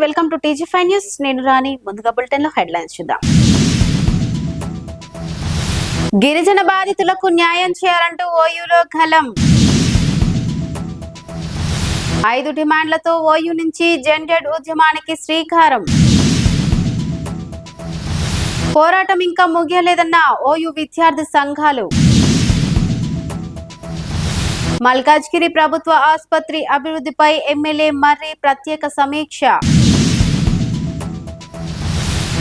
Welcome to టీజీ5 news. నేను రాణి. ముందుగా bulletin లో హెడ్లైన్స్ చూద్దాం. గిరిజన బాధితులకు న్యాయం చేయాలంటూ ఓయూలో కలం. 5 డిమాండ్లతో ఓయూ నుంచి జెండెడ్ ఉద్యమానికి శ్రీకారం. పోరాటం ఇంకా ముగియలేదన్న ఓయూ విద్యార్థి సంఘాలు. మల్కాజ్గిరి ప్రభుత్వ ఆసుపత్రి అభివృద్ధిపై ఎమ్మెల్యే మర్రి ప్రత్యేక సమీక్ష.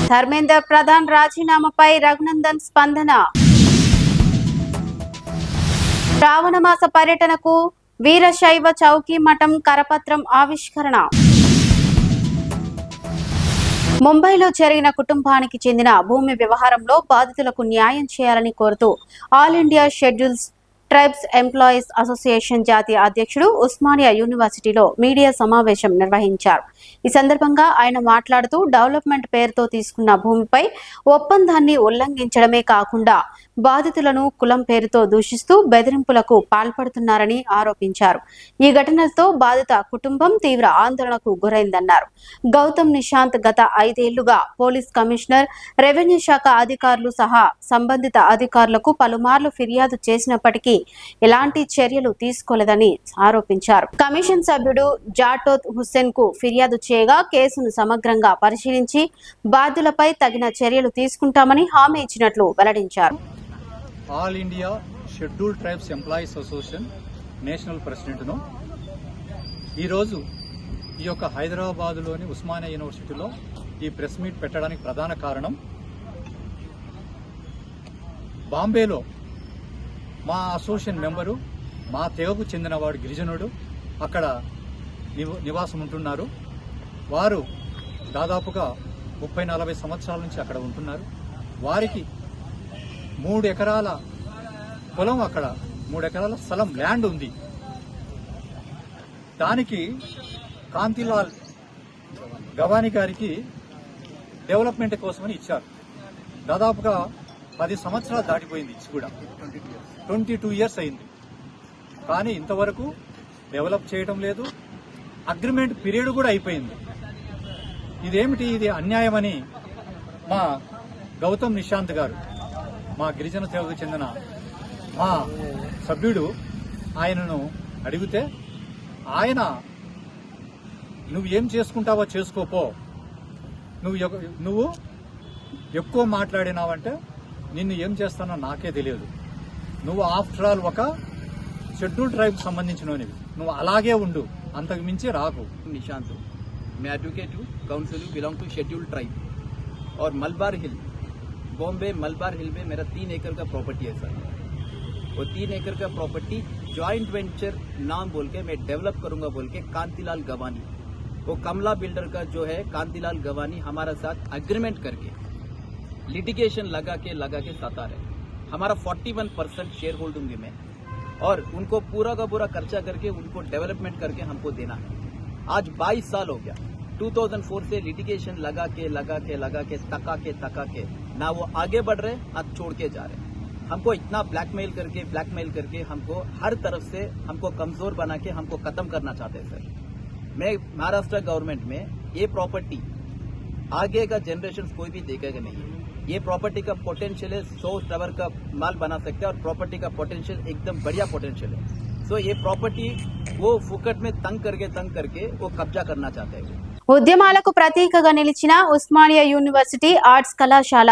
ధర్మేందర్ ప్రధాన్ రాజీనామాపై రఘునందన్ స్పందన. శ్రావణ మాస పర్యటనకు వీరశైవ చౌకీ మఠం కరపత్రం ఆవిష్కరణ. ముంబైలో జరిగిన కుటుంబానికి చెందిన భూమి వ్యవహారంలో బాధితులకు న్యాయం చేయాలని కోరుతూ all India schedules tribes employees association జాతీయ అధ్యక్షుడు ఉస్మానియా యూనివర్సిటీలో మీడియా సమావేశం నిర్వహించారు. ఈ సందర్భంగా ఆయన మాట్లాడుతూ డెవలప్మెంట్ పేరుతో తీసుకున్న భూమిపై ఒప్పందాన్ని ఉల్లంఘించడమే కాకుండా బాధితులను కులం పేరుతో దూషిస్తూ బెదిరింపులకు పాల్పడుతున్నారని ఆరోపించారు. ఈ ఘటనలతో బాధిత కుటుంబం తీవ్ర ఆందోళనకు గురైందన్నారు. గౌతమ్ నిశాంత్ గత 5 ఏళ్లుగా పోలీస్ కమిషనర్, రెవెన్యూ శాఖ అధికారులు సహా సంబంధిత అధికారులకు పలుమార్లు ఫిర్యాదు చేసినప్పటికీ ఎలాంటి చర్యలు తీసుకోలేదని ఆరోపించారు. కమిషన్ సభ్యుడు జాటోత్ హుస్సేన్ కు ఫిర్యాదు చేయగా కేసును సమగ్రంగా పరిశీలించి బాధ్యులపై తగిన చర్యలు తీసుకుంటామని హామీ ఇచ్చినట్లు వెల్లడించారు. All India scheduled tribes employees association national ప్రెసిడెంట్ను ఈరోజు ఈ యొక్క హైదరాబాదులోని ఉస్మానియా యూనివర్సిటీలో ఈ ప్రెస్ మీట్ పెట్టడానికి ప్రధాన కారణం, బాంబేలో మా అసోసియేషన్ మెంబరు, మా తెగకు చెందినవాడు గిరిజనుడు అక్కడ నివాసం ఉంటున్నారు. వారు దాదాపుగా 30-40 సంవత్సరాల నుంచి అక్కడ ఉంటున్నారు. వారికి 3 ఎకరాల పొలం, అక్కడ 3 ఎకరాల స్థలం ల్యాండ్ ఉంది. దానికి కాంతిలాల్ గవానీ గారికి డెవలప్మెంట్ కోసమని ఇచ్చారు. దాదాపుగా 10 సంవత్సరాలు దాటిపోయింది, ఇచ్చి కూడా 22 ఇయర్స్ అయింది. కానీ ఇంతవరకు డెవలప్ చేయడం లేదు. అగ్రిమెంట్ పీరియడ్ కూడా అయిపోయింది. ఇదేమిటి, ఇది అన్యాయమని మా గౌతమ్ నిశాంత్ గారు, మా గిరిజన తెగకు చెందిన మా సభ్యుడు, ఆయనను అడిగితే ఆయన, నువ్వు ఏం చేసుకుంటావో చేసుకోపో, నువ్వు ఎక్కువ మాట్లాడినావంటే నిన్ను ఏం చేస్తానో నాకే తెలియదు. నువ్వు ఆఫ్టర్ ఆల్ ఒక షెడ్యూల్ ట్రైబ్ సంబంధించినవి, నువ్వు అలాగే ఉండు, అంతకు మించి రాకు. निशांत हूँ, मैं एडवोकेट हूँ, काउंसिल हूँ, बिलोंग टू शेड्यूल ट्राइब और मलबार हिल, बॉम्बे मलबार हिल में मेरा 3 एकड़ का प्रॉपर्टी है सर. वो 3 एकड़ का प्रॉपर्टी जॉइंट वेंचर नाम बोल के मैं डेवलप करूंगा बोल के कांतिलाल गवानी, वो कमला बिल्डर का जो है कांतिलाल गवानी, हमारा साथ अग्रीमेंट करके लिटिगेशन लगा के सता रहे. हमारा 41% शेयर होल्डिंग में और उनको पूरा का पूरा खर्चा करके उनको डेवलपमेंट करके हमको देना है. आज 22 साल हो गया. 2004 से लिटिगेशन लगा के तका के ना वो आगे बढ़ रहे, ना छोड़ के जा रहे. हमको इतना ब्लैकमेल करके हमको हर तरफ से हमको कमजोर बना के हमको खत्म करना चाहते हैं सर. मैं महाराष्ट्र गवर्नमेंट में ये प्रॉपर्टी आगे का जनरेशन कोई भी देखेगा नहीं. ये प्रॉपर्टी का पोटेंशियल है, 100 टावर का माल बना सकते हैं और प्रॉपर्टी का पोटेंशियल एकदम बढ़िया पोटेंशियल है. सो ये प्रॉपर्टी वो फुकट में तंग करके वो कब्जा करना चाहते हैं. ఉద్యమాలకు ప్రతీకగా నిలిచిన ఉస్మానియా యూనివర్సిటీ ఆర్ట్స్ కళాశాల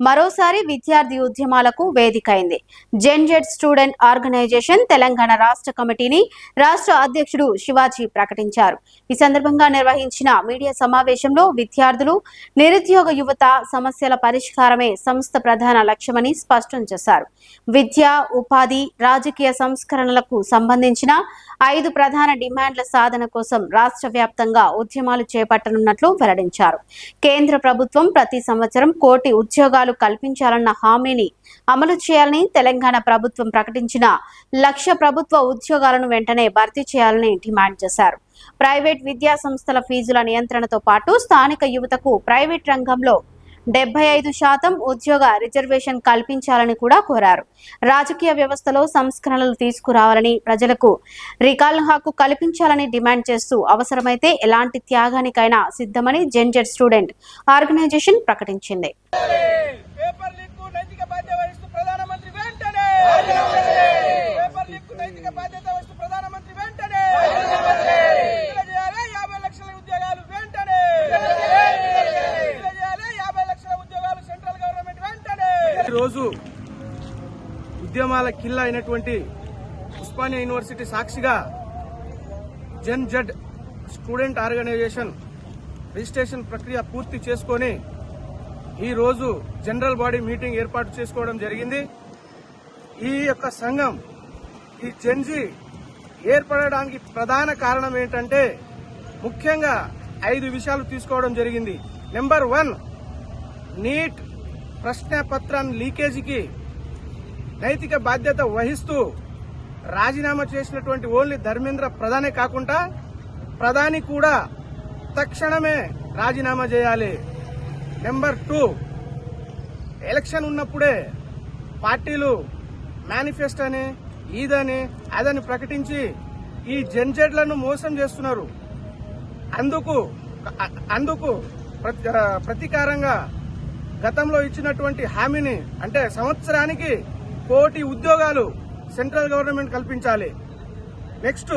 మరోసారి విద్యార్థి ఉద్యమాలకు వేదికైంది. జెండెడ్ స్టూడెంట్ ఆర్గనైజేషన్ తెలంగాణ రాష్ట్ర కమిటీని రాష్ట్ర అధ్యక్షుడు శివాజీ ప్రకటించారు. ఈ సందర్భంగా నిర్వహించిన మీడియా సమావేశంలో విద్యార్థులు, నిరుద్యోగ యువత సమస్యల పరిష్కారమే సంస్థ ప్రధాన లక్ష్యమని స్పష్టం చేశారు. విద్య, ఉపాధి, రాజకీయ సంస్కరణలకు సంబంధించిన 5 ప్రధాన డిమాండ్ల సాధన కోసం రాష్ట్ర వ్యాప్తంగా ఉద్యమాలు చేపట్టనున్నట్లు వెల్లడించారు. కేంద్ర ప్రభుత్వం ప్రతి సంవత్సరం 1 కోటి ఉద్యోగాలు కల్పించాలన్న హామీని అమలు చేయాలని, తెలంగాణ ప్రభుత్వం ప్రకటించిన 1,00,000 ప్రభుత్వ ఉద్యోగాలను వెంటనే భర్తీ చేయాలని డిమాండ్ చేశారు. ప్రైవేట్ విద్యా సంస్థల ఫీజుల నియంత్రణతో పాటు స్థానిక యువతకు ప్రైవేట్ రంగంలో 75% ఉద్యోగ రిజర్వేషన్ కల్పించాలని కూడా కోరారు. రాజకీయ వ్యవస్థలో సంస్కరణలు తీసుకురావాలని, ప్రజలకు రికాల్ హక్కు కల్పించాలని డిమాండ్ చేస్తూ అవసరమైతే ఎలాంటి త్యాగానికైనా సిద్ధమని జెన్జెడ్ స్టూడెంట్ ఆర్గనైజేషన్ ప్రకటించింది. రోజు ఉద్యమాల కిల్ల అయినటువంటి ఉస్మానియా యూనివర్సిటీ సాక్షిగా జెన్జెడ్ స్టూడెంట్ ఆర్గనైజేషన్ రిజిస్ట్రేషన్ ప్రక్రియ పూర్తి చేసుకొని ఈ రోజు జనరల్ బాడీ మీటింగ్ ఏర్పాటు చేసుకోవడం జరిగింది. ఈ యొక్క సంఘం ఈ జెన్జీ ఏర్పడడానికి ప్రధాన కారణం ఏంటంటే ముఖ్యంగా 5 విషయాలు తీసుకోవడం జరిగింది. నెంబర్ 1, నీట్ ప్రశ్నపత్రాన్ని లీకేజీకి నైతిక బాధ్యత వహిస్తూ రాజీనామా చేసినటువంటి ఓన్లీ ధర్మేంద్ర ప్రధానే కాకుండా ప్రధాని కూడా తక్షణమే రాజీనామా చేయాలి. నెంబర్ 2, ఎలక్షన్ ఉన్నప్పుడే పార్టీలు మేనిఫెస్టో అని ఇదని అదని ప్రకటించి ఈ జెన్జెడ్లను మోసం చేస్తున్నారు. అందుకు ప్రతీకారంగా గతంలో ఇచ్చినటువంటి హామీని అంటే సంవత్సరానికి 1 కోటి ఉద్యోగాలు సెంట్రల్ గవర్నమెంట్ కల్పించాలి. నెక్స్ట్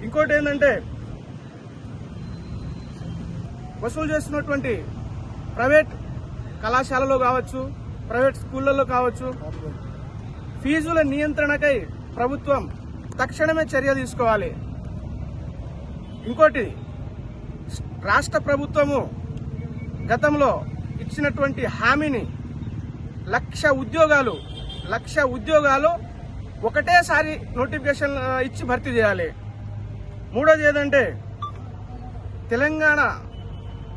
ఇంకోటి ఏంటంటే వసూలు చేస్తున్నటువంటి ప్రైవేట్ కళాశాలలో కావచ్చు, ప్రైవేట్ స్కూళ్లలో కావచ్చు, ఫీజుల నియంత్రణకై ప్రభుత్వం తక్షణమే చర్య తీసుకోవాలి. ఇంకోటి రాష్ట్ర ప్రభుత్వము గతంలో ఇచ్చినటువంటి హామీని 1,00,000 ఉద్యోగాలు ఒకటేసారి నోటిఫికేషన్ ఇచ్చి భర్తీ చేయాలి. మూడోది ఏదంటే తెలంగాణ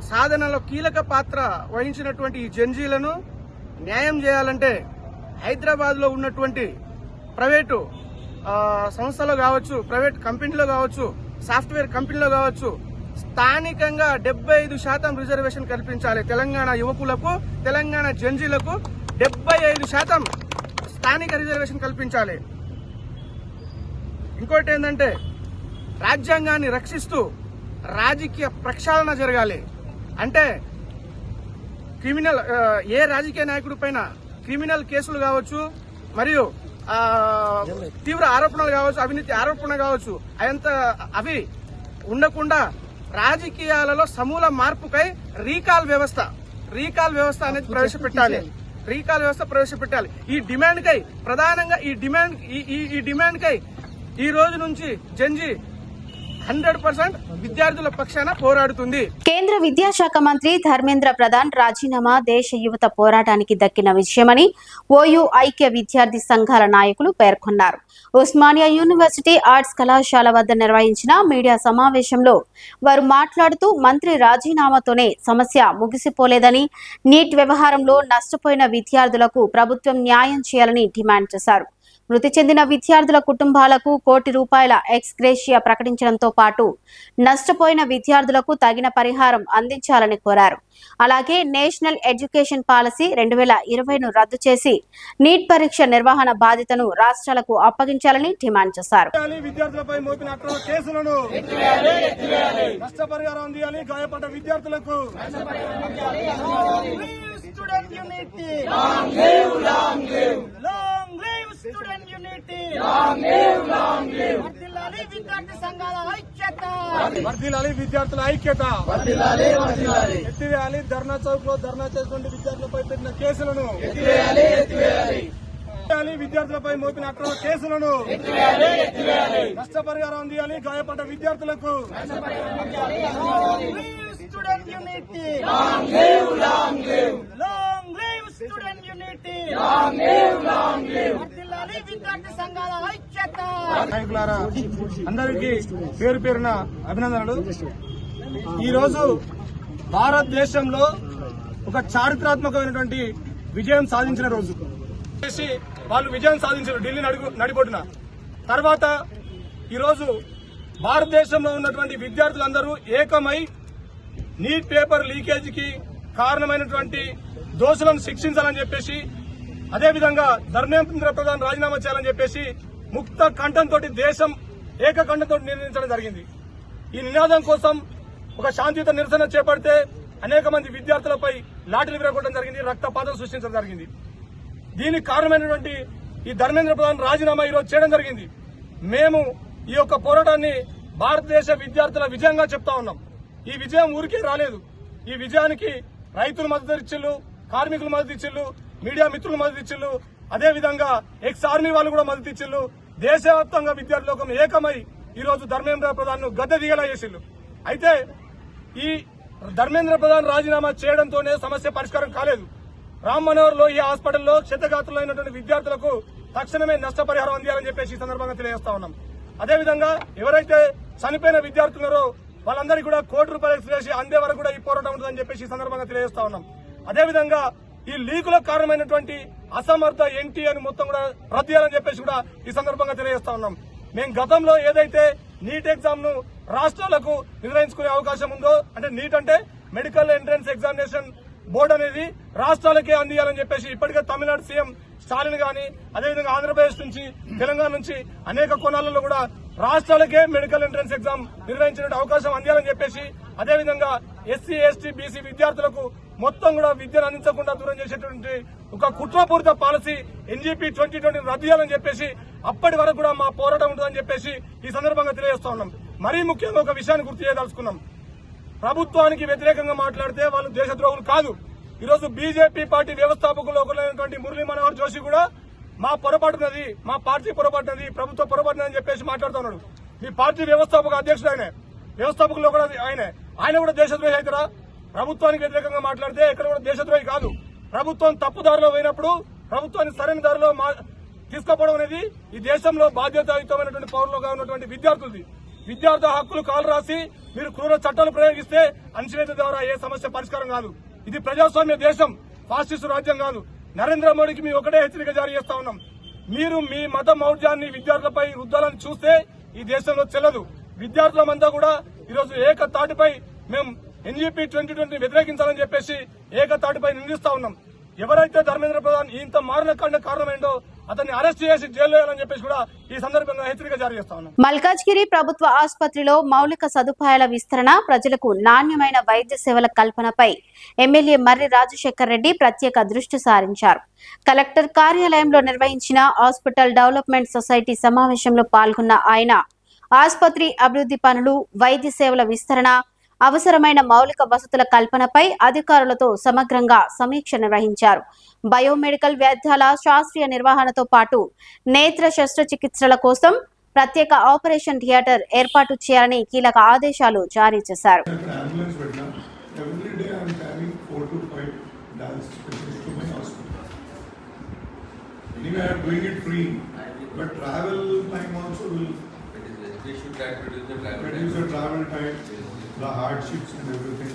సాధనలో కీలక పాత్ర వహించినటువంటి ఈ జెన్జీలను న్యాయం చేయాలంటే హైదరాబాద్ లో ఉన్నటువంటి ప్రైవేటు సంస్థలో కావచ్చు, ప్రైవేట్ కంపెనీలో కావచ్చు, సాఫ్ట్వేర్ కంపెనీలో కావచ్చు, స్థానికంగా 75% రిజర్వేషన్ కల్పించాలి. తెలంగాణ యువకులకు, తెలంగాణ జెన్జీలకు 75% స్థానిక రిజర్వేషన్ కల్పించాలి. ఇంకోటి ఏంటంటే రాజ్యాంగాన్ని రక్షిస్తూ రాజకీయ ప్రక్షాళన జరగాలి. అంటే ఏ రాజకీయ నాయకుడి పైన క్రిమినల్ కేసులు కావచ్చు, మరియు తీవ్ర ఆరోపణలు కావచ్చు, అవినీతి ఆరోపణ కావచ్చు, అవి ఉండకుండా రాజకీయాలలో సమూల మార్పుకై రీకాల్ వ్యవస్థ అనేది ప్రవేశపెట్టాలి. ఈ డిమాండ్ కై ప్రధానంగా ఈ డిమాండ్ కై ఈ రోజు నుంచి జెన్జీ 100% విద్యార్థుల పక్షాన పోరాడుతుంది. కేంద్ర విద్యాశాఖ మంత్రి ధర్మేంద్ర ప్రధాన్ రాజీనామా దేశ యువత పోరాటానికి దక్కిన విషయమని ఓయూ ఐక్య విద్యార్థి సంఘాల నాయకులు పేర్కొన్నారు. ఉస్మానియా యూనివర్సిటీ ఆర్ట్స్ కళాశాల వద్ద నిర్వహించిన మీడియా సమావేశంలో వారు మాట్లాడుతూ మంత్రి రాజీనామాతోనే సమస్య ముగిసిపోలేదని, నీట్ వ్యవహారంలో నష్టపోయిన విద్యార్థులకు ప్రభుత్వం న్యాయం చేయాలని డిమాండ్ చేశారు. మృతి చెందిన విద్యార్థుల కుటుంబాలకు ₹1 కోటి ఎక్స్ గ్రేషియా ప్రకటించడంతో పాటు నష్టపోయిన విద్యార్థులకు తగిన పరిహారం అందించాలని కోరారు. అలాగే నేషనల్ ఎడ్యుకేషన్ పాలసీ 2020ను రద్దు చేసి నీట్ పరీక్ష నిర్వహణ బాధ్యతను రాష్ట్రాలకు అప్పగించాలని డిమాండ్ చేశారు. విద్యార్థులపై మోపిన అక్రమ కేసులను నష్టపరిహారం అందించాలి. గాయపడ్డ విద్యార్థులకు Student unity. Long live, long live. Long live student unity. Long live, long live. వర్ధిల్లాలి విద్యార్థి సంఘాల ఐక్యత. వర్ధిల్లాలి విద్యార్థుల ఐక్యత. వర్ధిల్లాలి. ఎత్తివేయాలి ధర్నా చౌక్ లో ధర్నా చేస్తున్న విద్యార్థులపై పెట్టిన కేసులను. ఎత్తివేయాలి. విద్యార్థులపై మోపిన అక్రమ కేసులను. ఎత్తివేయాలి. నష్టపరిహారం అందించాలి. గాయపడ్డ విద్యార్థులకు. Student unity. Long live, long live. Long live student unity. Long live, long live. వర్ధిల్లాలి విద్యార్థి సంఘాల ఐక్యత. నాయకులారా, అందరికీ పేరు పేరున అభినందనలు. ఈ రోజు భారతదేశంలో ఒక చారిత్రాత్మకమైనటువంటి విజయం సాధించిన రోజు. వాళ్ళు విజయం సాధించారు ఢిల్లీ నడిబొడ్డున. తర్వాత ఈరోజు భారతదేశంలో ఉన్నటువంటి విద్యార్థులందరూ ఏకమై నీట్ పేపర్ లీకేజీకి కారణమైనటువంటి దోషులను శిక్షించాలని చెప్పేసి, అదేవిధంగా ధర్మేంద్ర ప్రధాన్ రాజీనామా చేయాలని చెప్పేసి ముక్త కంఠంతో దేశం ఏకకంఠంతో నిర్ణయించడం జరిగింది. ఈ నినాదం కోసం ఒక శాంతియుత నిరసన చేపడితే అనేక మంది విద్యార్థులపై లాఠీలు విరగొట్టడం జరిగింది, రక్తపాతం సృష్టించడం జరిగింది. దీనికి కారణమైనటువంటి ఈ ధర్మేంద్ర ప్రధాన్ రాజీనామా ఈరోజు చేయడం జరిగింది. మేము ఈ యొక్క పోరాటాన్ని భారతదేశ విద్యార్థుల విజయంగా చెప్తా ఉన్నాం. ఈ విజయం ఊరికే రాలేదు. ఈ విజయానికి రైతులు మద్దతు ఇచ్చిళ్ళు, కార్మికులు మద్దతు ఇచ్చిళ్ళు, మీడియా మిత్రులు మద్దతు ఇచ్చిళ్ళు, అదేవిధంగా ఎక్స్ ఆర్మీ వాళ్ళు కూడా మద్దతు ఇచ్చిళ్ళు. దేశవ్యాప్తంగా విద్యార్థి లోకం ఏకమై ఈ రోజు ధర్మేంద్ర ప్రధాన్ ను గద్దె దిగేలా చేసిళ్ళు. అయితే ఈ ధర్మేంద్ర ప్రధాన్ రాజీనామా చేయడంతోనే సమస్య పరిష్కారం కాలేదు. రామ్ మనోహర్ లోహియా హాస్పిటల్లో క్షతగాత్రులైనటువంటి విద్యార్థులకు తక్షణమే నష్టపరిహారం అందియాలని చెప్పేసి ఈ సందర్భంగా తెలియజేస్తా ఉన్నాం. అదేవిధంగా ఎవరైతే చనిపోయిన విద్యార్థులున్నారో వాళ్ళందరికీ కూడా ₹1 ఎక్స్గ్రేషియా అందే వరకు కూడా ఈ పోరాటం ఉంటుందని చెప్పేసి ఈ సందర్భంగా తెలియజేస్తా ఉన్నాం. అదేవిధంగా ఈ లీకులకు కారణమైనటువంటి అసమర్థ ఎన్టీ అని మొత్తం కూడా రద్దు చేయాలని చెప్పేసి కూడా ఈ సందర్భంగా తెలియజేస్తా ఉన్నాం. మేము గతంలో ఏదైతే నీట్ ఎగ్జామ్ ను రాష్ట్రాలకు నిర్వహించుకునే అవకాశం ఉందో, అంటే నీట్ అంటే మెడికల్ ఎంట్రన్స్ ఎగ్జామినేషన్ బోర్డు అనేది రాష్ట్రాలకే అందియాలని చెప్పేసి ఇప్పటికే తమిళనాడు సీఎం స్టాలిన్ గాని, అదేవిధంగా ఆంధ్రప్రదేశ్ నుంచి, తెలంగాణ నుంచి అనేక కోణాలలో కూడా రాష్ట్రాలకే మెడికల్ ఎంట్రన్స్ ఎగ్జామ్ నిర్వహించే అవకాశం అందియాలని చెప్పేసి, అదేవిధంగా ఎస్సీ, ఎస్టీ, బీసీ విద్యార్థులకు మొత్తం కూడా విద్యను అందించకుండా దూరం చేసేటువంటి ఒక కుట్రపూరిత పాలసీ ఎన్జీపీ 2020 రద్దు చేయాలని చెప్పేసి అప్పటి వరకు కూడా మా పోరాటం ఉంటుందని చెప్పేసి ఈ సందర్భంగా తెలియజేస్తా ఉన్నాం. మరీ ముఖ్యంగా ఒక విషయాన్ని గుర్తు చేయదలుచుకున్నాం. ప్రభుత్వానికి వ్యతిరేకంగా మాట్లాడితే వాళ్ళు దేశద్రోహులు కాదు. ఈరోజు బీజేపీ పార్టీ వ్యవస్థాపకులు ఒకరైనటువంటి మురళీ మనోహర్ జోషి కూడా మా పొరపాటునది, మా పార్టీ పొరపాటునది, ప్రభుత్వ పొరపాటునని చెప్పేసి మాట్లాడుతున్నాడు. మీ పార్టీ వ్యవస్థాపక అధ్యక్షుడు ఆయనే, వ్యవస్థాపకులు కూడా ఆయన కూడా దేశద్రోహి అవుతారా? ప్రభుత్వానికి వ్యతిరేకంగా మాట్లాడితే ఎక్కడ కూడా దేశద్రోహి కాదు. ప్రభుత్వం తప్పుదారిలో పోయినప్పుడు ప్రభుత్వాన్ని సరైన దారిలో తీసుకుపోవడం అనేది ఈ దేశంలో బాధ్యతాయుతమైనటువంటి పౌరులుగా ఉన్నటువంటి విద్యార్థులది. విద్యార్థి హక్కులు కాలు రాసి మీరు క్రూర చట్టాలు ప్రయోగిస్తే అణచివేత ద్వారా ఏ సమస్య పరిష్కారం కాదు. ఇది ప్రజాస్వామ్య దేశం, ఫాసిస్టు రాజ్యం కాదు. నరేంద్ర మోడీకి మేము ఒకటే హెచ్చరిక జారీ చేస్తా ఉన్నాం. మీరు మీ మత మౌఢ్యాన్ని విద్యార్థులపై రుద్దాలని చూస్తే ఈ దేశంలో చెల్లదు. విద్యార్థులమంతా కూడా ఈరోజు ఏకతాటిపై మేము ఎన్జీపీ 2020 వ్యతిరేకించాలని చెప్పేసి ఏకతాటిపై నిందిస్తా ఉన్నాం. ఎవరైతే ధర్మేంద్ర ప్రధాన్ ఇంత మారిన కారణం ఏంటో అతన్ని అరెస్ట్ చేసి జైల్లో వేయాలని చెప్పేసి కూడా ఈ సందర్భంగా హెచ్చరిక జారీ చేస్తా ఉన్నాం. మల్కాజ్గిరి ప్రభుత్వ ఆసుపత్రిలో మౌలిక సదుపాయాల విస్తరణ, ప్రజలకు నాణ్యమైన వైద్య సేవల కల్పనపై ఎమ్మెల్యే మర్రి రాజశేఖర్ రెడ్డి ప్రత్యేక దృష్టి సారించారు. కలెక్టర్ కార్యాలయంలో నిర్వహించిన హాస్పిటల్ డెవలప్మెంట్ సొసైటీ సమావేశంలో పాల్గొన్న ఆయన ఆసుపత్రి అభివృద్ధి పనులు, వైద్య సేవల విస్తరణ, అవసరమైన మౌలిక వసతుల కల్పనపై అధికారులతో సమగ్రంగా సమీక్ష నిర్వహించారు. బయోమెడికల్ వ్యర్థాల శాస్త్రీయ నిర్వహణతో పాటు నేత్ర శస్త్రచికిత్సల కోసం ప్రత్యేక ఆపరేషన్ థియేటర్ ఏర్పాటు చేయాలని కీలక ఆదేశాలు జారీ చేశారు. the hardships and everything.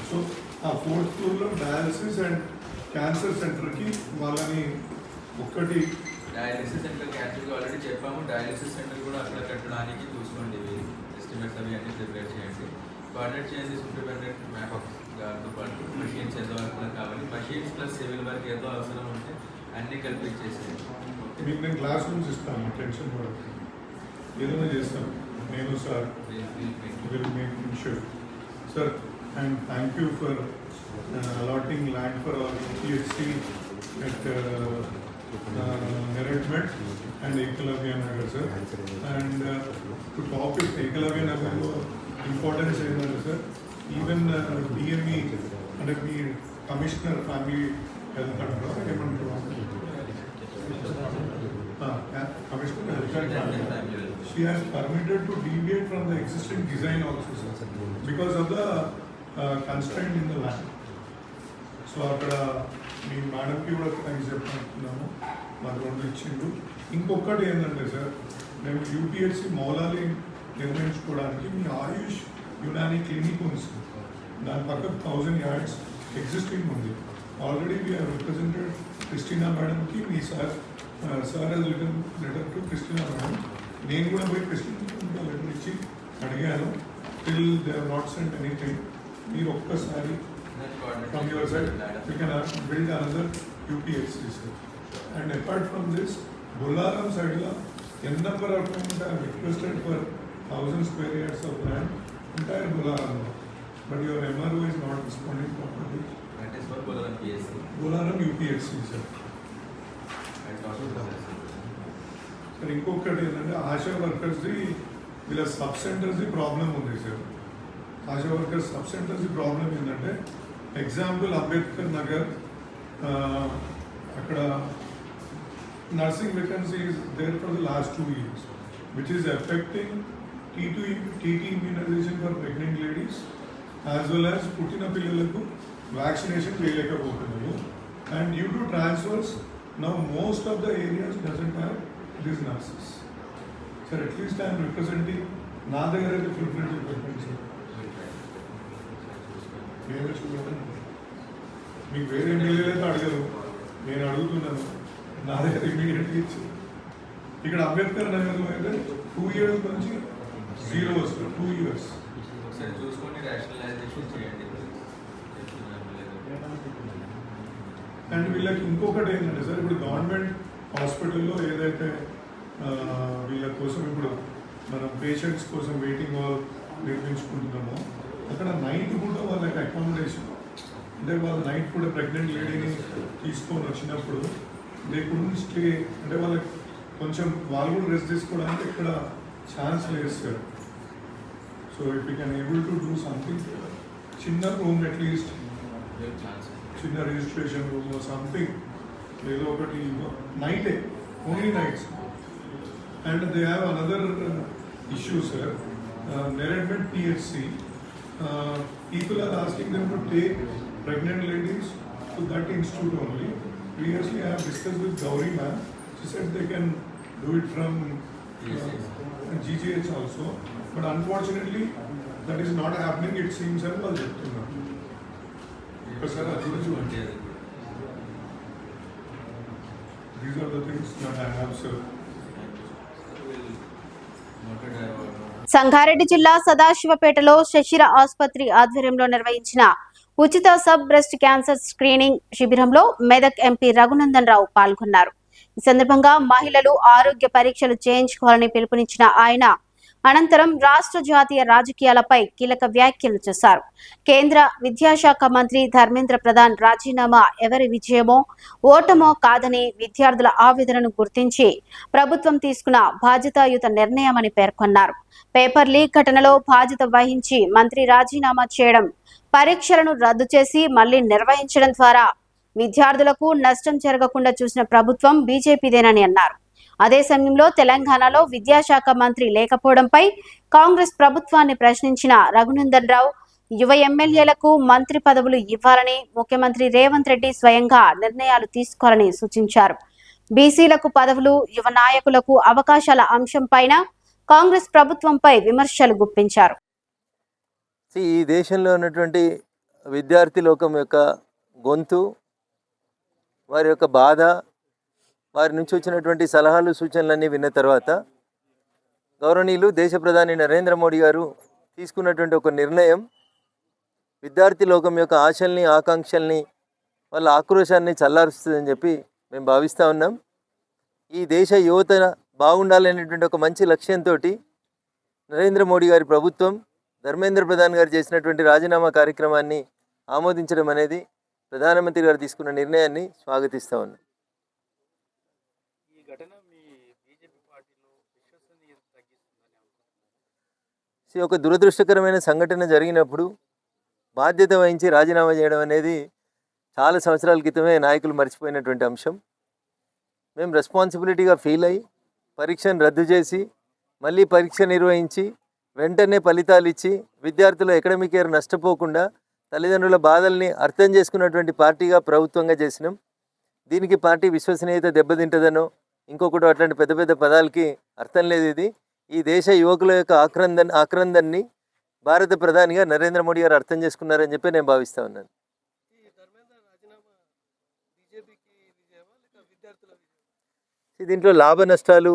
So, our 4th floor lo dialysis and cancer center ki వాళ్ళని ఒకటి డయాలిసిస్ సెంటర్ కి యాక్చువల్గా ఆల్రెడీ చెప్పాము. డయాలిసిస్ సెంటర్ కూడా అక్కడ కట్టడానికి చూసుకోండి, ఎస్టిమేట్స్ అవి అన్ని ప్రిపేర్ చేయండి. కోఆర్డినేట్ చేయండి సూపరింటెండెంట్ మ్యాప్ ఆఫ్ దాంతో పాటు మషిన్స్ ఏదో వర్క్ కావాలి, మషిన్స్ ప్లస్ సివిల్ వర్క్ ఏదో అవసరం ఉంటే అన్ని కలిపి చేసేయండి. మీకు నేను క్లాస్ రూమ్స్ ఇస్తాను, టెన్షన్ పడదు, ఏదైనా చేస్తాను నేను sir. will make sure. Sir, and thank you for allotting land for our PhD at Meritment and Ekalavya Nagar, sir. And to talk with Ekalavya Nagar, importance is, sir, even DME under the Commissioner Family Health Control, Commissioner Health Control, she has permitted to deviate from the existing design also, sir, because of the constraint in the land. So అక్కడ మీ మేడంకి కూడా thanks చెప్తున్నాము, మాకు 2 ఇచ్చిండు. ఇంకొకటి ఏంటంటే sir, మేము UPHC Moulali నిర్మించుకోవడానికి మీ ఆయుష్ యునాని క్లినిక్ ఉంది సార్, దాని పక్కకు 1000 yards ఎగ్జిస్టింగ్ ఉంది. Already we have represented Christina మేడంకి, మీ sir he's written letter to Christina madam. నేను కూడా పోయి క్రిస్టినా లెటర్ ఇచ్చి అడిగాను, till they have not sent anything. మీరు ఒక్కసారి from your side, we can build another UPSC, sir. And apart from this, Bolaram side, n number of times I have requested for 1,000 square yards of land, entire Bolaram. But your MRO is not responding properly. That is for Bolaram PSC. Bolaram UPSC, sir. And also sir ఇంకొకటి ఏంటంటే ఆశా వర్కర్స్ది వీళ్ళ sub సెంటర్స్ది problem ఉంది sir. ASHA workers sub సెంటర్స్ది problem ఏంటంటే example Ambedkar Nagar అక్కడ nursing vacancy is there for the last 2 years, which is affecting TT immunization for pregnant ladies as well as పుట్టిన పిల్లలకు వ్యాక్సినేషన్ వేయలేకపోతున్నారు. And due to transfers now most of the areas doesn't have these nurses. Sir, at least I am representing నా దగ్గర అయితే preference పెట్టండి sir. మేమే చూడండి, మీకు వేరే ఎమ్మెల్యేలు అయితే అడగరు, నేను అడుగుతున్నాను. నా దగ్గర ఇమీడియట్లీ ఇచ్చి ఇక్కడ అంబేద్కర్ నగర్లో అయితే 2 years నుంచి 0 వస్తుంది. 2 years. ఒకసారి చూసుకొని రేషనలైజేషన్ చేయండి. అండ్ వీళ్ళకి ఇంకొకటి ఏంటంటే సార్, ఇప్పుడు గవర్నమెంట్ హాస్పిటల్లో ఏదైతే వీళ్ళ కోసం ఇప్పుడు మనం పేషెంట్స్ కోసం వెయిటింగ్ హాల్ నిర్మించుకుంటున్నామో అక్కడ నైట్ కూడా వాళ్ళకి అకామిడేషన్, అంటే వాళ్ళు నైట్ కూడా ప్రెగ్నెంట్ లేడీని తీసుకొని వచ్చినప్పుడు దే కుడెంట్ స్టే, అంటే వాళ్ళకి కొంచెం వాళ్ళు కూడా రెస్ట్ తీసుకోవడానికి ఇక్కడ ఛాన్స్ లేదు sir. So if you can able to do something, చిన్న రూమ్ అట్లీస్ట్, చిన్న రిజిస్ట్రేషన్ రూమ్ సంథింగ్ ఏదో ఒకటి నైటే, only nights. And they have another issue sir, Neredment PHC, people are asking them to take pregnant ladies to that institute only. Previously I have discussed with Gauri ma'am, she said they can do it from GGH also, but unfortunately that is not happening, it seems. And వాళ్ళు చెప్తున్నారు ఒకసారి అది కూడా చూడండి. These are the things that I have, sir. Sangareddy జిల్లా సదాశివపేటలో శశిర ఆసుపత్రి ఆధ్వర్యంలో నిర్వహించిన ఉచిత సబ్ బ్రెస్ట్ క్యాన్సర్ స్క్రీనింగ్ శిబిరంలో మెదక్ ఎంపీ రఘునందన్ రావు పాల్గొన్నారు. ఈ సందర్భంగా మహిళలు ఆరోగ్య పరీక్షలు చేయించుకోవాలని పిలుపునిచ్చిన ఆయన అనంతరం రాష్ట్ర జాతీయ రాజకీయాలపై కీలక వ్యాఖ్యలు చేశారు. కేంద్ర విద్యాశాఖ మంత్రి ధర్మేంద్ర ప్రధాన్ రాజీనామా ఎవరి విజయమో ఓటమో కాదని విద్యార్థుల ఆవేదనను గుర్తించి ప్రభుత్వం తీసుకున్న బాధ్యతాయుత నిర్ణయమని పేర్కొన్నారు. పేపర్ లీక్ ఘటనలో బాధ్యత వహించి మంత్రి రాజీనామా చేయడం, పరీక్షలను రద్దు చేసి మళ్లీ నిర్వహించడం ద్వారా విద్యార్థులకు నష్టం జరగకుండా చూసిన ప్రభుత్వం బీజేపీదేనని అన్నారు. అదే సమయంలో తెలంగాణలో విద్యాశాఖ మంత్రి లేకపోవడంపై కాంగ్రెస్ ప్రభుత్వాన్ని ప్రశ్నించిన రఘునందన్ రావు యువ ఎమ్మెల్యేలకు మంత్రి పదవులు ఇవ్వాలని ముఖ్యమంత్రి రేవంత్ రెడ్డి స్వయంగా నిర్ణయాలు తీసుకోవాలని సూచించారు. బీసీలకు పదవులు, యువ నాయకులకు అవకాశాల అంశంపైన కాంగ్రెస్ ప్రభుత్వంపై విమర్శలు గుప్పించారు. ఈ దేశంలో ఉన్నటువంటి విద్యార్థి లోకం యొక్క గొంతు, వారి యొక్క బాధ, వారి నుంచి వచ్చినటువంటి సలహాలు సూచనలన్నీ విన్న తర్వాత గౌరవనీయులు దేశ ప్రధాని నరేంద్ర మోడీ గారు తీసుకున్నటువంటి ఒక నిర్ణయం విద్యార్థి లోకం యొక్క ఆశల్ని, ఆకాంక్షల్ని, వాళ్ళ ఆక్రోశాన్ని చల్లారుస్తుందని చెప్పి మేము భావిస్తూ ఉన్నాం. ఈ దేశ యువత బాగుండాలనేటువంటి ఒక మంచి లక్ష్యంతో నరేంద్ర మోడీ గారి ప్రభుత్వం ధర్మేంద్ర ప్రధాన్ గారు చేసినటువంటి రాజీనామా కార్యక్రమాన్ని ఆమోదించడం అనేది ప్రధానమంత్రి గారు తీసుకున్న నిర్ణయాన్ని స్వాగతిస్తూ ఉన్నాం. ఒక దురదృష్టకరమైన సంఘటన జరిగినప్పుడు బాధ్యత వహించి రాజీనామా చేయడం అనేది చాలా సంవత్సరాల క్రితమే నాయకులు మర్చిపోయినటువంటి అంశం. మేము రెస్పాన్సిబిలిటీగా ఫీల్ అయ్యి పరీక్షను రద్దు చేసి మళ్ళీ పరీక్ష నిర్వహించి వెంటనే ఫలితాలు ఇచ్చి విద్యార్థుల అకాడమిక్ ఇయర్ నష్టపోకుండా తల్లిదండ్రుల బాధల్ని అర్థం చేసుకున్నటువంటి పార్టీగా ప్రభుత్వంగా చేసినాం. దీనికి పార్టీ విశ్వసనీయత దెబ్బతింటదనో ఇంకొకటి అట్లాంటి పెద్ద పెద్ద పదాలకి అర్థం లేదు. ఇది ఈ దేశ యువకుల యొక్క ఆక్రందన్ని భారత ప్రధానిగా నరేంద్ర మోడీ గారు అర్థం చేసుకున్నారని చెప్పి నేను భావిస్తూ ఉన్నాను. దీంట్లో లాభ నష్టాలు,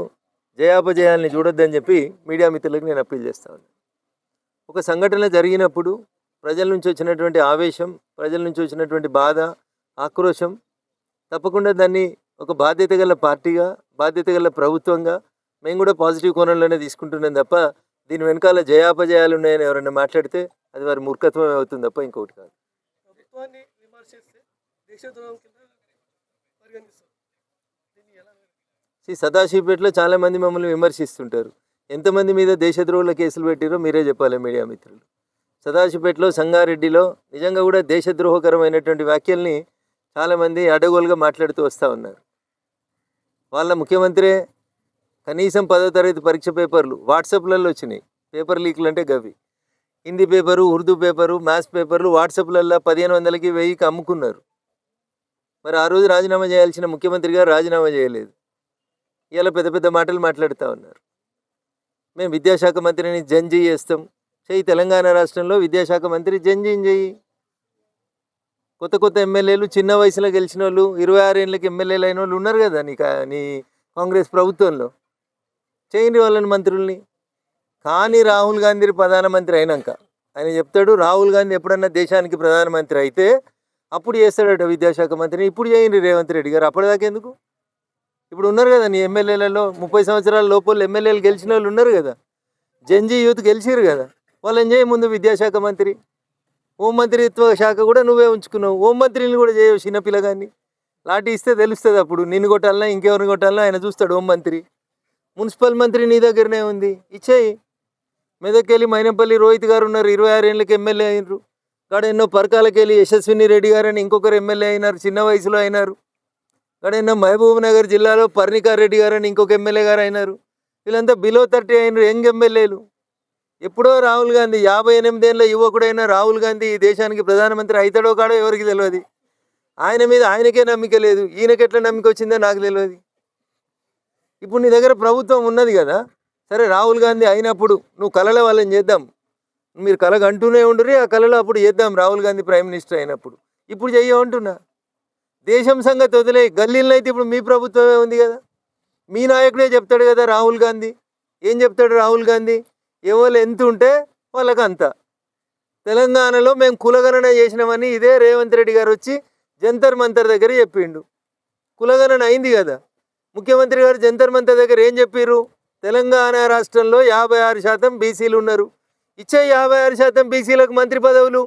జయాపజయాల్ని చూడొద్దని చెప్పి మీడియా మిత్రులకు నేను అప్పీల్ చేస్తా ఉన్నాను. ఒక సంఘటన జరిగినప్పుడు ప్రజల నుంచి వచ్చినటువంటి ఆవేశం, ప్రజల నుంచి వచ్చినటువంటి బాధ, ఆక్రోశం, తప్పకుండా దాన్ని ఒక బాధ్యత గల పార్టీగా, బాధ్యత గల ప్రభుత్వంగా మేము కూడా పాజిటివ్ కోణంలోనే తీసుకుంటున్నాం తప్ప దీని వెనకాల జయాపజయాలు ఉన్నాయని ఎవరైనా మాట్లాడితే అది వారి మూర్ఖత్వమే అవుతుంది తప్ప ఇంకొకటి కాదు. ప్రభుత్వాన్ని విమర్శిస్తే దేశద్రోహం కింద పరిగణిస్తారు. దీన్ని ఎలా సదాశివపేటలో చాలామంది మమ్మల్ని విమర్శిస్తుంటారు. ఎంతమంది మీద దేశద్రోహుల కేసులు పెట్టిరో మీరే చెప్పాలి మీడియా మిత్రులు. సదాశివపేటలో, సంగారెడ్డిలో నిజంగా కూడా దేశద్రోహకరమైనటువంటి వ్యాఖ్యల్ని చాలామంది అడగోలుగా మాట్లాడుతూ వస్తూ ఉన్నారు. వాళ్ళ ముఖ్యమంత్రి కనీసం 10వ తరగతి పరీక్ష పేపర్లు వాట్సాప్లలో వచ్చినాయి. పేపర్ లీక్లు అంటే గవి. Hindi paper, Urdu paper, maths పేపర్లు వాట్సాప్లలో 1500కి 1000కి అమ్ముకున్నారు. మరి ఆ రోజు రాజీనామా చేయాల్సిన ముఖ్యమంత్రి గారు రాజీనామా చేయలేదు. ఇలా పెద్ద పెద్ద మాటలు మాట్లాడుతూ ఉన్నారు. మేము విద్యాశాఖ మంత్రిని జంజీ చేస్తాం. చెయ్యి. తెలంగాణ రాష్ట్రంలో విద్యాశాఖ మంత్రి జంజీని చెయ్యి. కొత్త కొత్త ఎమ్మెల్యేలు, చిన్న వయసులో గెలిచిన వాళ్ళు, 26 ఏళ్ళకి ఎమ్మెల్యేలు అయిన వాళ్ళు ఉన్నారు కదా నీ కాంగ్రెస్ ప్రభుత్వంలో. చేయండి వాళ్ళని మంత్రుల్ని. కానీ రాహుల్ గాంధీ ప్రధానమంత్రి అయినాక ఆయన చెప్తాడు, రాహుల్ గాంధీ ఎప్పుడన్నా దేశానికి ప్రధానమంత్రి అయితే అప్పుడు చేస్తాడట విద్యాశాఖ మంత్రిని. ఇప్పుడు చేయండి రేవంత్ రెడ్డి గారు. అప్పటిదాకా ఎందుకు? ఇప్పుడు ఉన్నారు కదా నీ ఎమ్మెల్యేలలో 30 సంవత్సరాల లోపల ఎమ్మెల్యేలు గెలిచిన వాళ్ళు ఉన్నారు కదా, జంజీ యూత్ గెలిచిరు కదా, వాళ్ళని చేయ ముందు విద్యాశాఖ మంత్రి. హోంమంత్రిత్వ శాఖ కూడా నువ్వే ఉంచుకున్నావు. హోంమంత్రిని కూడా చేయవు చిన్నపిల్లగాన్ని. లాఠీ ఇస్తే తెలుస్తుంది అప్పుడు నిన్ను కొట్టాలన్నా ఇంకెవరిని కొట్టాలన్నా ఆయన చూస్తాడు హోంమంత్రి. మున్సిపల్ మంత్రి నీ దగ్గరనే ఉంది, ఇచ్చేయి. మెదక్కెళ్ళి మైనంపల్లి రోహిత్ గారు ఉన్నారు, 26 ఏళ్ళకి ఎమ్మెల్యే అయినరు. కాడ ఎన్నో పరకాలకెళ్ళి యశస్విని రెడ్డి గారు అని ఇంకొకరు ఎమ్మెల్యే అయినారు, చిన్న వయసులో అయినారు. కాడ ఎన్నో మహబూబ్ నగర్ జిల్లాలో పర్ణికార్ రెడ్డి గారు అని ఇంకొక ఎమ్మెల్యే గారు అయినారు. వీళ్ళంతా బిలో 30 అయినారు, యంగ్ ఎమ్మెల్యేలు. ఎప్పుడో రాహుల్ గాంధీ 58 ఏళ్ళ యువకుడైన రాహుల్ గాంధీ ఈ దేశానికి ప్రధానమంత్రి అవుతాడో కాడో ఎవరికి తెలియదు. ఆయన మీద ఆయనకే నమ్మిక లేదు. ఈయనకి ఎట్లా నమ్మిక వచ్చిందో నాకు తెలియదు. ఇప్పుడు నీ దగ్గర ప్రభుత్వం ఉన్నది కదా, సరే రాహుల్ గాంధీ అయినప్పుడు నువ్వు కళల వాళ్ళని చేద్దాం, మీరు కళ అంటూనే ఉండరు, ఆ కళలో అప్పుడు చేద్దాం రాహుల్ గాంధీ ప్రైమ్ మినిస్టర్ అయినప్పుడు. ఇప్పుడు చెయ్యమంటున్నా. దేశం సంగతి వదిలే, గల్లీల్లో అయితే ఇప్పుడు మీ ప్రభుత్వమే ఉంది కదా, మీ నాయకుడే చెప్తాడు కదా రాహుల్ గాంధీ. ఏం చెప్తాడు రాహుల్ గాంధీ? ఎవరు ఎంత ఉంటే వాళ్ళకి అంత. తెలంగాణలో మేము కులగణన చేసినామని ఇదే రేవంత్ రెడ్డి గారు వచ్చి జంతర్ మంతర్ దగ్గర చెప్పిండు. కులగణన అయింది కదా, ముఖ్యమంత్రి గారు జంతర్ మంతర్ దగ్గర ఏం చెప్పారు? తెలంగాణ రాష్ట్రంలో 56% బీసీలు ఉన్నారు, ఇచ్చే 56% బీసీలకు మంత్రి పదవులు.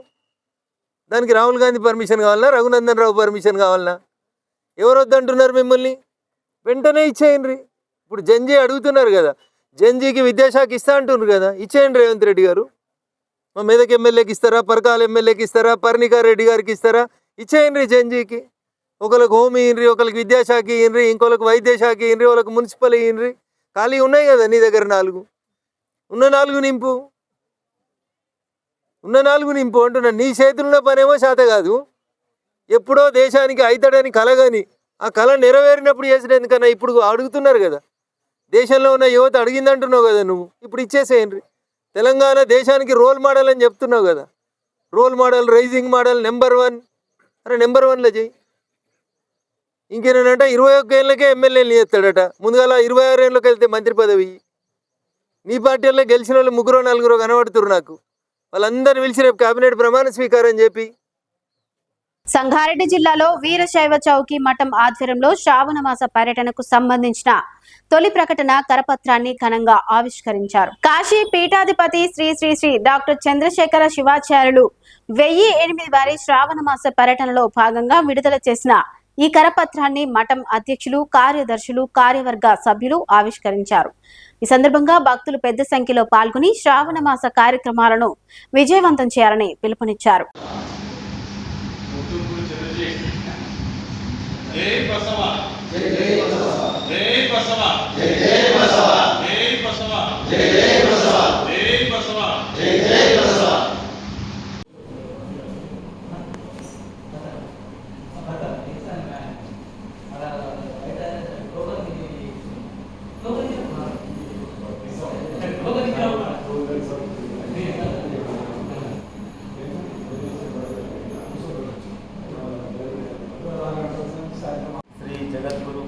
దానికి రాహుల్ గాంధీ పర్మిషన్ కావాలన్నా, రఘునందన్ రావు పర్మిషన్ కావాలన్నా? ఎవరు వద్దంటున్నారు మిమ్మల్ని? వెంటనే ఇచ్చేయండి. ఇప్పుడు జంజీ అడుగుతున్నారు కదా, జంజీకి విద్యాశాఖ ఇస్తా అంటున్నారు కదా, ఇచ్చేయండి రేవంత్ రెడ్డి గారు. మా మెదక్ ఎమ్మెల్యేకి ఇస్తారా, పరకాల ఎమ్మెల్యేకి ఇస్తారా, పర్ణికార్ రెడ్డి గారికి ఇస్తారా? ఇచ్చేయండి జంజీకి. ఒకరికి హోమ్ ఇయ్యండి, ఒకరికి విద్యాశాఖ ఇయ్యండి, ఇంకొకరికి వైద్య శాఖ ఇయ్యండి, వాళ్ళకి మున్సిపల్ ఇయ్యండి. ఖాళీ ఉన్నాయి కదా నీ దగ్గర 4. ఉన్న 4 నింపు, ఉన్న 4 నింపు అంటున్నా. నీ చేతుల్లో పనేమో చేత కాదు. ఎప్పుడో దేశానికి అవుతాడని కల, కానీ ఆ కళ నెరవేరినప్పుడు చేసిన ఎందుకన్నా ఇప్పుడు అడుగుతున్నారు కదా. దేశంలో ఉన్న యువత అడిగిందంటున్నావు కదా నువ్వు, ఇప్పుడు ఇచ్చేసేయండి. తెలంగాణ దేశానికి రోల్ మోడల్ అని చెప్తున్నావు కదా, role model, rising model, number 1. అరే నెంబర్ 1లో చెయ్యి. ఇంకేనంటే 21 ఏళ్ళకే ఎమ్మెల్యేలు చేస్తాడట, ముందుగా 26 ఏళ్ళకి వెళ్తే మంత్రి పదవి. నీ పార్టీలో గెలిచిన వాళ్ళు 3-4 కనబడుతున్నారు నాకు. వాళ్ళందరూ పిలిచి రేపు కేబినెట్ ప్రమాణ స్వీకారం చెప్పి. సంగారెడ్డి జిల్లాలో వీరశైవ చౌకి మఠం ఆధ్వర్యంలో శ్రావణ మాస పర్యటనకు సంబంధించిన తొలి ప్రకటన కరపత్రాన్ని ఘనంగా ఆవిష్కరించారు. కాశీ పీఠాధిపతి శ్రీ శ్రీ శ్రీ డాక్టర్ చంద్రశేఖర శివాచార్యులు 1008 వారి శ్రావణ మాస పర్యటనలో భాగంగా విడుదల చేసిన ఈ కరపత్రాన్ని మఠం అధ్యక్షులు, కార్యదర్శులు, కార్యవర్గ సభ్యులు ఆవిష్కరించారు. ఈ సందర్భంగా భక్తులు పెద్ద సంఖ్యలో పాల్గొని శ్రావణ మాస కార్యక్రమాలను విజయవంతం చేయాలని పిలుపునిచ్చారు.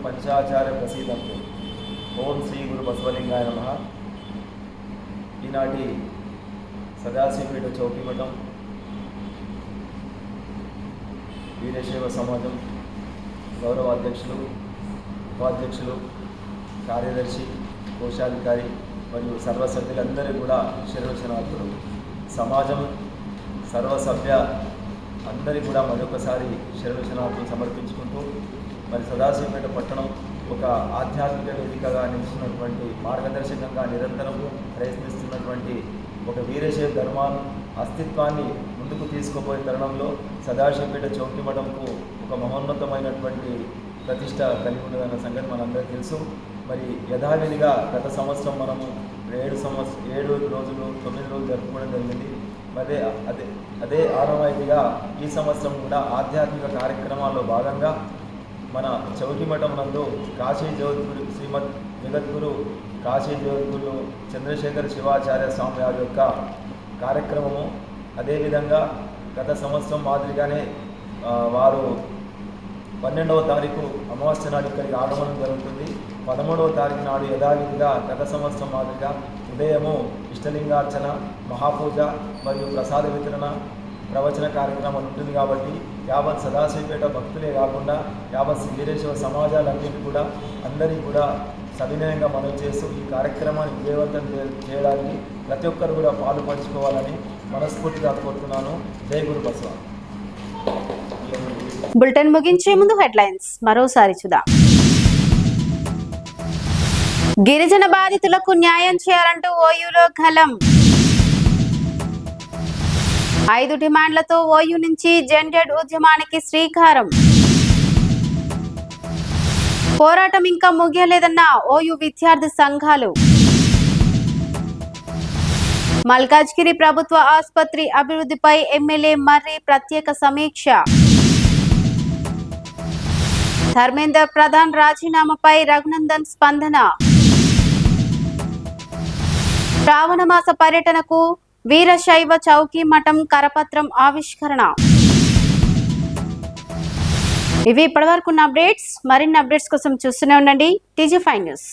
పంచాచార్య ప్రసీదంతు. ఓం శ్రీ గురు బసవలింగాయ నమః. ఈనాటి సదాశివపేట చౌకీ మఠం వీరశైవ సమాజం గౌరవ అధ్యక్షులు, ఉపాధ్యక్షులు, కార్యదర్శి, కోశాధికారి మరియు సర్వసభ్యులందరూ కూడా శిరవచనార్థులు. సమాజం సర్వసభ్య అందరికీ కూడా మరొకసారి శిరవచనార్థులు సమర్పించుకుంటూ మరి సదాశివపేట పట్టణం ఒక ఆధ్యాత్మిక వేదికగా నిలుస్తున్నటువంటి, మార్గదర్శకంగా నిరంతరం ప్రయత్నిస్తున్నటువంటి ఒక వీరశైవ ధర్మాన్ని అస్తిత్వాన్ని ముందుకు తీసుకుపోయే తరుణంలో సదాశివపేట చౌకిమఠంకు ఒక మహోన్నతమైనటువంటి ప్రతిష్ట కలిగి ఉండదన్న సంగతి మనందరికీ తెలుసు. మరి యథావిధిగా గత సంవత్సరం మనము 7 రోజులు 9 రోజులు జరుపుకోవడం జరిగింది. మరి అదే ఆనవాయితీగా ఈ సంవత్సరం కూడా ఆధ్యాత్మిక కార్యక్రమాల్లో భాగంగా మన చౌకిమఠం నందు కాశీ జగద్గురు శ్రీమద్ జగద్గురు కాశీ జగద్గురు చంద్రశేఖర శివాచార్య స్వామి వారి యొక్క కార్యక్రమము, అదేవిధంగా గత సంవత్సరం మాదిరిగానే వారు 12వ తారీఖు అమావాస్య నాడు ఇక్కడికి ఆగమనం జరుగుతుంది. 13వ తారీఖు నాడు యథావిధిగా గత సంవత్సరం మాదిరిగా ఉదయము ఇష్టలింగార్చన, మహాపూజ మరియు ప్రసాద వితరణ, ప్రవచన కార్యక్రమం ఉంటుంది. కాబట్టి యావత్ సదాశివపేట భక్తులే కాకుండా యావత్ వీరశైవ సమాజాలన్నింటి కూడా అందరికీ కూడా సవినయంగా మనవి చేస్తూ ఈ కార్యక్రమాన్ని విజయవంతం చేయడానికి ప్రతి ఒక్కరు కూడా పాలు పంచుకోవాలని మనస్ఫూర్తిగా కోరుతున్నాను. జై గురు బసవ. బులెటిన్ ముగించే ముందు హెడ్లైన్స్ మరోసారి చూద్దాం. గిరిజన బాధితులకు న్యాయం చేయాలంటూ ఓయూలో కలం. 5 డిమాండ్లతో ఓయూ నుంచి జెండెడ్ ఉద్యమానికి శ్రీకారం. పోరాటం ఇంకా ముగియలేదన్న ఓయూ విద్యార్థి సంఘాలు. మల్కాజ్గిరి ప్రభుత్వ ఆసుపత్రి అభివృద్ధిపై ఎమ్మెల్యే మర్రి ప్రత్యేక సమీక్ష. ధర్మేందర్ ప్రధాన్ రాజీనామాపై రఘునందన్ స్పందన. శ్రావణమాస పర్యటనకు వీరశైవ చౌకీ మఠం కరపత్రం ఆవిష్కరణ. ఇవి ఇప్పటివరకున్న అప్డేట్స్. మరిన్ని అప్డేట్స్ కోసం చూస్తూనే ఉండండి TG5 న్యూస్.